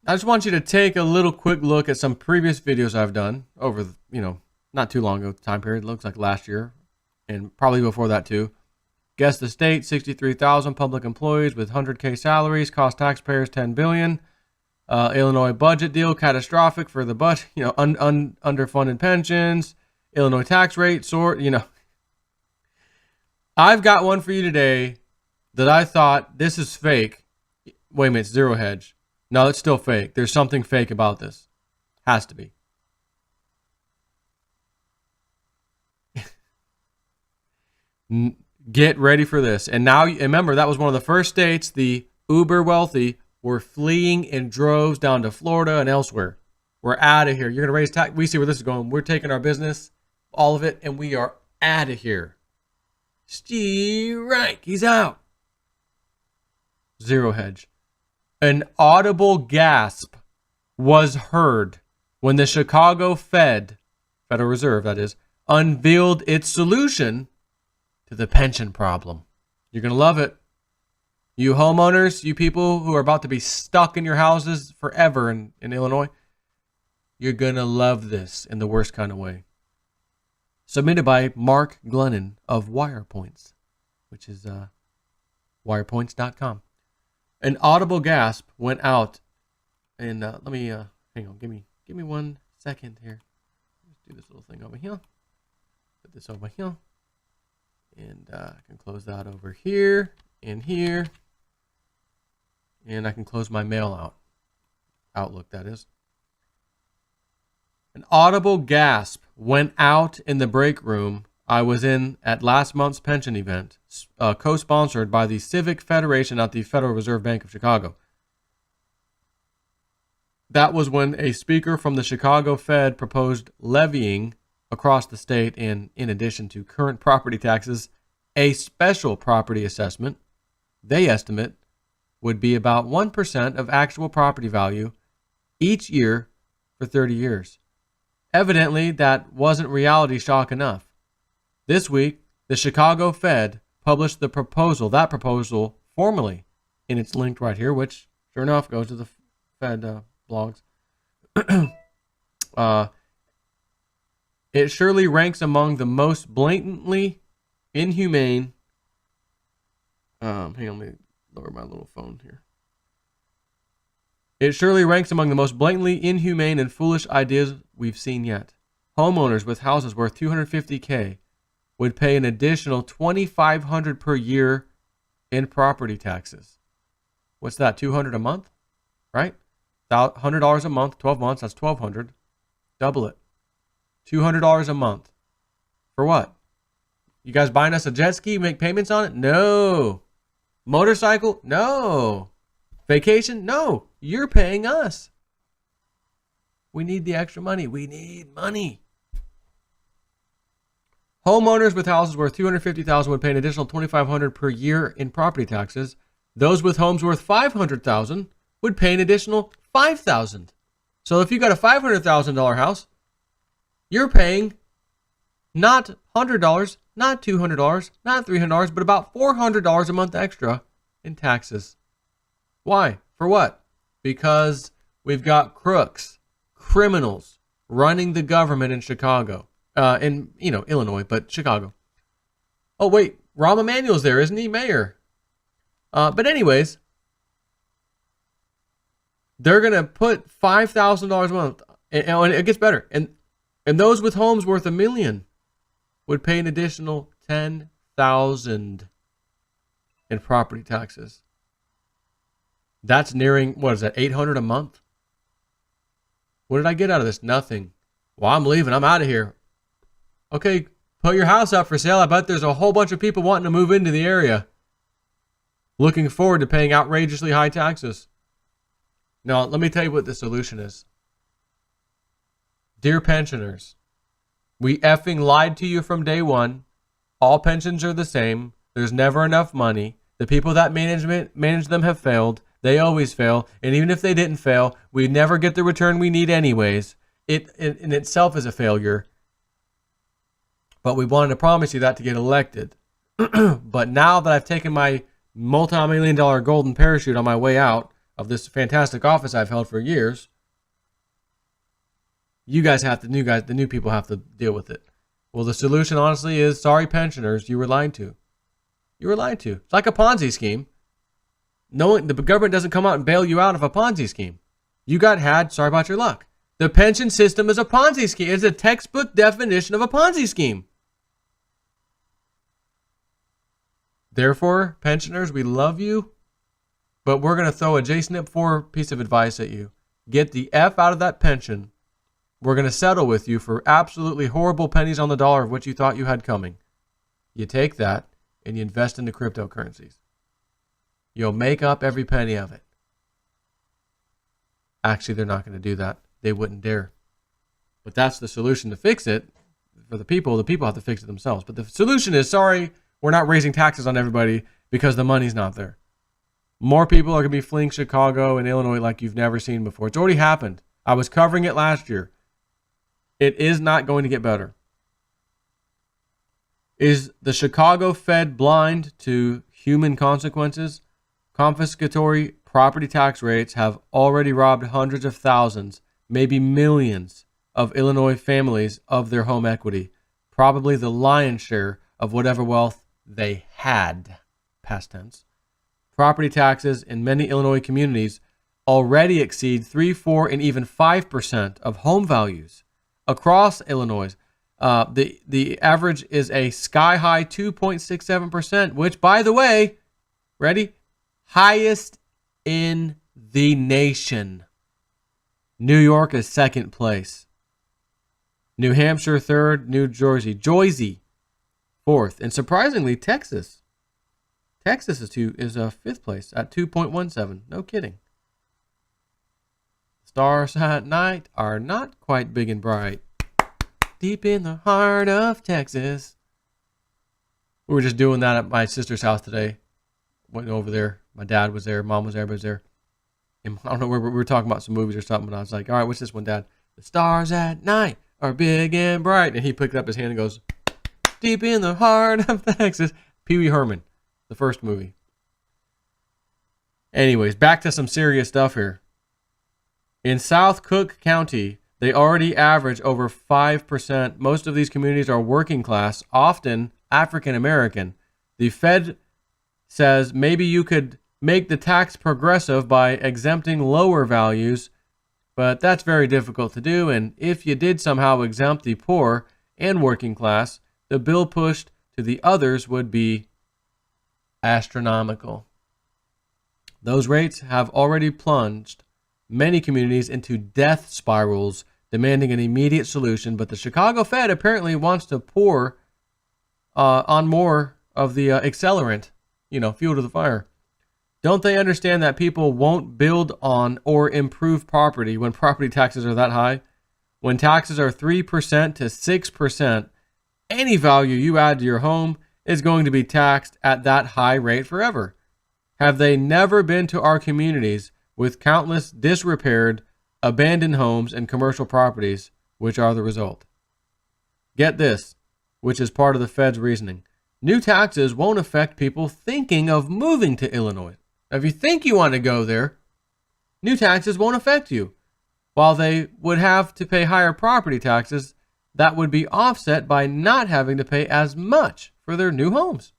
I just want you to take a little quick look at some previous videos I've done over, not too long ago time period. It looks like last year and probably before that too. Guess the state, 63,000 public employees with 100K salaries, cost taxpayers $10 billion. Illinois budget deal, catastrophic for the budget, underfunded pensions, Illinois tax rate, I've got one for you today that I thought this is fake. Wait a minute, zero hedge. No, it's still fake. There's something fake about this. Has to be. Get ready for this. And now, remember, that was one of the first states the uber wealthy were fleeing in droves down to Florida and elsewhere. We're out of here. You're going to raise tax. We see where this is going. We're taking our business, all of it, and we are out of here. Steve Reich, he's out. Zero hedge. An audible gasp was heard when the Chicago Federal Reserve, that is, unveiled its solution to the pension problem. You're going to love it. You homeowners, you people who are about to be stuck in your houses forever in Illinois, you're going to love this in the worst kind of way. Submitted by Mark Glennon of WirePoints, which is wirepoints.com. An audible gasp went out, and let me hang on. Give me 1 second here. Let's do this little thing over here. Put this over here, and I can close that over here and here, and I can close my mail Outlook. That is. An audible gasp went out in the break room I was in at last month's pension event, co-sponsored by the Civic Federation at the Federal Reserve Bank of Chicago. That was when a speaker from the Chicago Fed proposed levying across the state, and in addition to current property taxes, a special property assessment they estimate would be about 1% of actual property value each year for 30 years. Evidently, that wasn't reality shock enough. This week, the Chicago Fed published that proposal formally in its link right here, which, sure enough, goes to the Fed blogs. It surely ranks among the most blatantly inhumane. Hang on, let me lower my little phone here. It surely ranks among the most blatantly inhumane and foolish ideas we've seen yet. Homeowners with houses worth $250K would pay an additional $2,500 per year in property taxes. What's that? $200 a month, right? $100 a month, 12 months. That's $1,200. Double it. $200 a month. For what? You guys buying us a jet ski? Make payments on it? No. Motorcycle? No. Vacation? No. You're paying us. We need the extra money. We need money. Homeowners with houses worth $250,000 would pay an additional $2,500 per year in property taxes. Those with homes worth $500,000 would pay an additional $5,000. So if you got a $500,000 house, you're paying not $100, not $200, not $300, but about $400 a month extra in taxes. Why? For what? Because we've got crooks, criminals running the government in Chicago. In Illinois, but Chicago. Oh wait, Rahm Emanuel's there, isn't he? Mayor. But anyways, they're gonna put $5,000 a month, and it gets better. And those with homes worth $1 million would pay an additional $10,000 in property taxes. That's nearing, what is that, $800 a month? What did I get out of this? Nothing. Well, I'm leaving. I'm out of here. Okay, put your house up for sale. I bet there's a whole bunch of people wanting to move into the area, looking forward to paying outrageously high taxes. Now, let me tell you what the solution is. Dear pensioners, we effing lied to you from day one. All pensions are the same. There's never enough money. The people that manage them have failed. They always fail. And even if they didn't fail, we never get the return we need anyways. It in itself is a failure. But we wanted to promise you that to get elected. But now that I've taken my multi-million-dollar golden parachute on my way out, of this fantastic office I've held for years, you guys have to, the new people have to deal with it. Well, the solution, honestly, is sorry, pensioners, you were lied to. You were lied to. It's like a Ponzi scheme. No, the government doesn't come out and bail you out of a Ponzi scheme. You got had, sorry about your luck. The pension system is a Ponzi scheme. It's a textbook definition of a Ponzi scheme. Therefore, pensioners, we love you, but we're going to throw a JSNP 4 piece of advice at you. Get the F out of that pension. We're going to settle with you for absolutely horrible pennies on the dollar of what you thought you had coming. You take that and you invest into cryptocurrencies. You'll make up every penny of it. Actually, they're not going to do that. They wouldn't dare. But that's the solution to fix it. For the people have to fix it themselves. But the solution is, sorry, we're not raising taxes on everybody because the money's not there. More people are going to be fleeing Chicago and Illinois like you've never seen before. It's already happened. I was covering it last year. It is not going to get better. Is the Chicago Fed blind to human consequences? Confiscatory property tax rates have already robbed hundreds of thousands, maybe millions, of Illinois families of their home equity, probably the lion's share of whatever wealth they had, past tense. Property taxes in many Illinois communities already exceed 3, 4, and even 5% of home values across Illinois. The average is a sky-high 2.67%, which, by the way, ready? Highest in the nation. New York is second place. New Hampshire third. New Jersey fourth. And surprisingly, Texas is fifth place at 2.17. No kidding. Stars at night are not quite big and bright. Deep in the heart of Texas. We were just doing that at my sister's house today. Went over there. My dad was there. Mom was there. Everybody was there. And I don't know, we were talking about some movies or something. And I was like, all right, what's this one, Dad? The stars at night are big and bright. And he picked up his hand and goes, deep in the heart of Texas. Pee Wee Herman, the first movie. Anyways, back to some serious stuff here. In South Cook County, they already average over 5%. Most of these communities are working class, often African American. The Fed says maybe you could make the tax progressive by exempting lower values, but that's very difficult to do. And if you did somehow exempt the poor and working class, the bill pushed to the others would be astronomical. Those rates have already plunged many communities into death spirals, demanding an immediate solution. But the Chicago Fed apparently wants to pour on more of the accelerant, fuel to the fire. Don't they understand that people won't build on or improve property when property taxes are that high? When taxes are 3% to 6%, any value you add to your home is going to be taxed at that high rate forever. Have they never been to our communities with countless disrepaired, abandoned homes and commercial properties, which are the result? Get this, which is part of the Fed's reasoning. New taxes won't affect people thinking of moving to Illinois. If you think you want to go there, new taxes won't affect you. While they would have to pay higher property taxes, that would be offset by not having to pay as much for their new homes.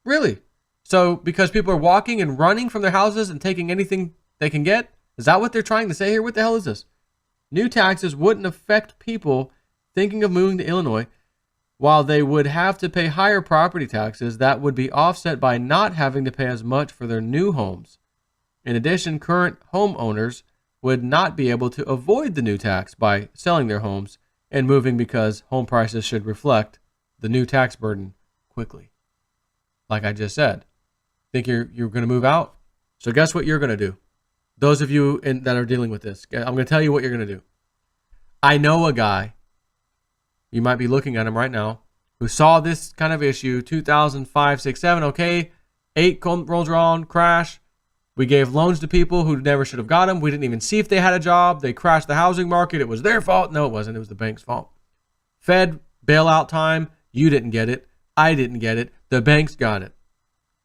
Really? So because people are walking and running from their houses and taking anything they can get? Is that what they're trying to say here? What the hell is this? New taxes wouldn't affect people thinking of moving to Illinois. While they would have to pay higher property taxes, that would be offset by not having to pay as much for their new homes. In addition, current homeowners would not be able to avoid the new tax by selling their homes and moving because home prices should reflect the new tax burden quickly. Like I just said, think you're going to move out? So guess what you're going to do? Those of you that are dealing with this, I'm going to tell you what you're going to do. I know a guy, you might be looking at him right now, who saw this kind of issue, 2005, 6, 7, okay, 8 rolls around, crash. We gave loans to people who never should have got them. We didn't even see if they had a job. They crashed the housing market. It was their fault. No, it wasn't. It was the bank's fault. Fed bailout time. You didn't get it. I didn't get it. The banks got it.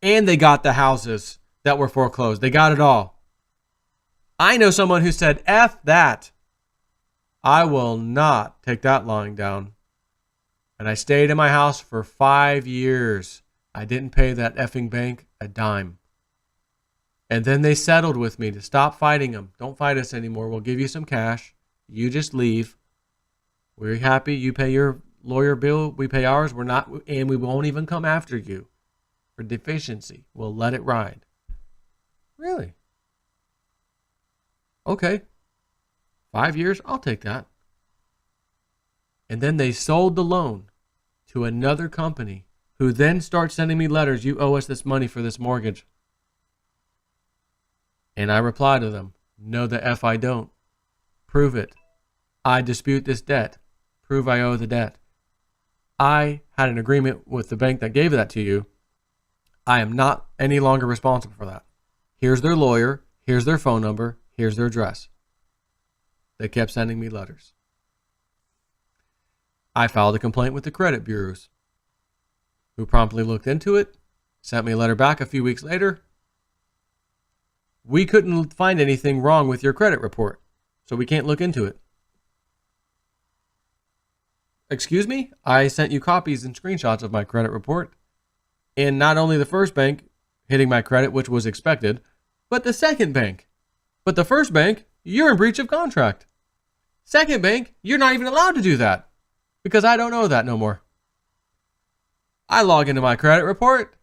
And they got the houses that were foreclosed. They got it all. I know someone who said, F that. I will not take that lying down. And I stayed in my house for 5 years. I didn't pay that effing bank a dime. And then they settled with me to stop fighting them. Don't fight us anymore. We'll give you some cash. You just leave. We're happy. You pay your lawyer bill. We pay ours. We're not, and we won't even come after you for deficiency. We'll let it ride. Really? Okay. 5 years? I'll take that. And then they sold the loan to another company who then starts sending me letters. You owe us this money for this mortgage. And I reply to them, no the F I don't. Prove it. I dispute this debt. Prove I owe the debt. I had an agreement with the bank that gave that to you. I am not any longer responsible for that. Here's their lawyer. Here's their phone number. Here's their address. They kept sending me letters. I filed a complaint with the credit bureaus, who promptly looked into it, sent me a letter back a few weeks later. We couldn't find anything wrong with your credit report, so we can't look into it. Excuse me? I sent you copies and screenshots of my credit report. And not only the first bank hitting my credit, which was expected, but the second bank. But the first bank, you're in breach of contract. Second bank, you're not even allowed to do that because I don't know that no more. I log into my credit report,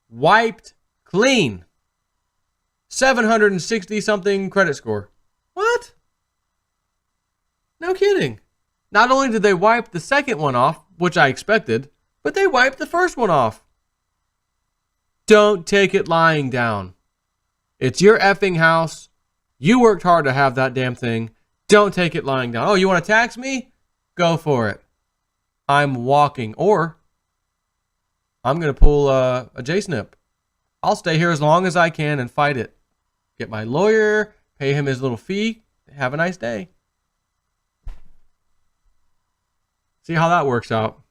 wiped clean. 760 something credit score. What? No kidding. Not only did they wipe the second one off, which I expected, but they wiped the first one off. Don't take it lying down. It's your effing house. You worked hard to have that damn thing. Don't take it lying down. Oh, you want to tax me? Go for it. I'm walking. Or I'm going to pull a J-snip. I'll stay here as long as I can and fight it. Get my lawyer, pay him his little fee. Have a nice day. See how that works out.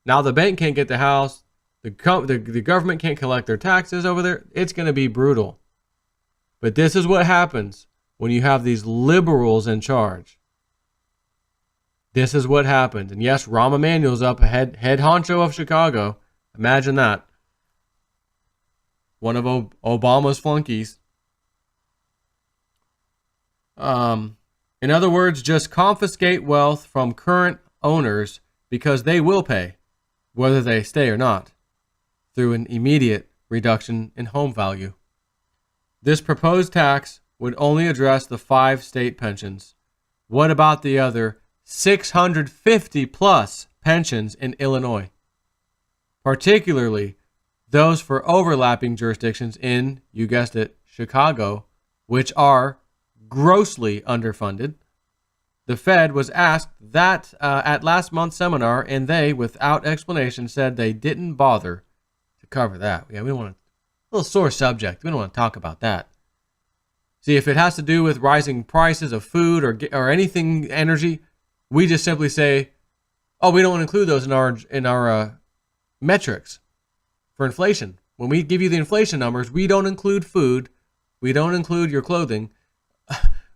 Now the bank can't get the house. The government can't collect their taxes over there. It's going to be brutal. But this is what happens when you have these liberals in charge. This is what happens. And yes, Rahm Emanuel's up, head honcho of Chicago. Imagine that. One of Obama's flunkies. In other words, just confiscate wealth from current owners because they will pay, whether they stay or not, through an immediate reduction in home value. This proposed tax would only address the 5 state pensions. What about the other 650 plus pensions in Illinois? Particularly those for overlapping jurisdictions in, you guessed it, Chicago, which are grossly underfunded. The Fed was asked that at last month's seminar, and they, without explanation, said they didn't bother to cover that. Yeah, we don't want a little sore subject. We don't want to talk about that. See, if it has to do with rising prices of food or anything energy, we just simply say, oh, we don't include those in our metrics for inflation. When we give you the inflation numbers, we don't include food, we don't include your clothing,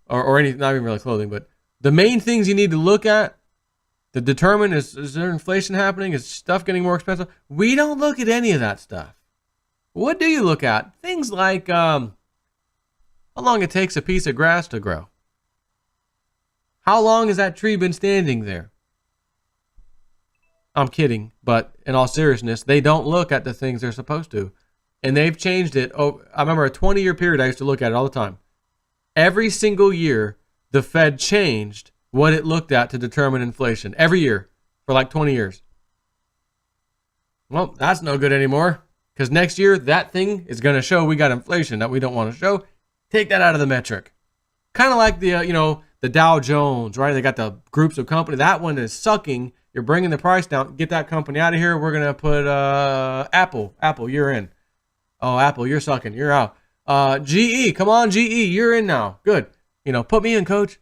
or anything, not even really clothing, but the main things you need to look at to determine is there inflation happening? Is stuff getting more expensive? We don't look at any of that stuff. What do you look at? Things like how long it takes a piece of grass to grow. How long has that tree been standing there? I'm kidding, but in all seriousness, they don't look at the things they're supposed to. And they've changed it. Oh, I remember a 20-year period, I used to look at it all the time. Every single year, the Fed changed what it looked at to determine inflation. Every year, for like 20 years. Well, that's no good anymore. Because next year, that thing is going to show we got inflation that we don't want to show. Take that out of the metric. Kind of like the Dow Jones, right? They got the groups of companies. That one is sucking. You're bringing the price down. Get that company out of here. We're going to put Apple. Apple, you're in. Oh, Apple, you're sucking. You're out. GE, come on, GE, you're in now. Good. Put me in, coach.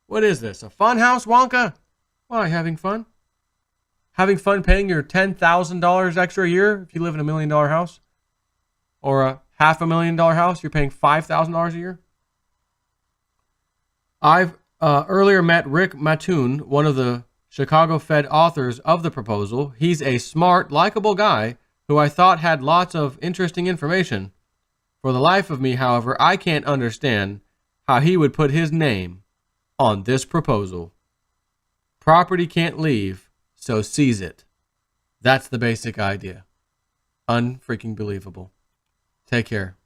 What is this? A fun house, Wonka? Why, having fun? Having fun paying your $10,000 extra a year if you live in $1 million house? Or $500,000 house, you're paying $5,000 a year? I've earlier met Rick Mattoon, one of the Chicago Fed authors of the proposal. He's a smart, likable guy who I thought had lots of interesting information. For the life of me, however, I can't understand how he would put his name on this proposal. Property can't leave, so seize it. That's the basic idea. Unfreaking believable. Take care.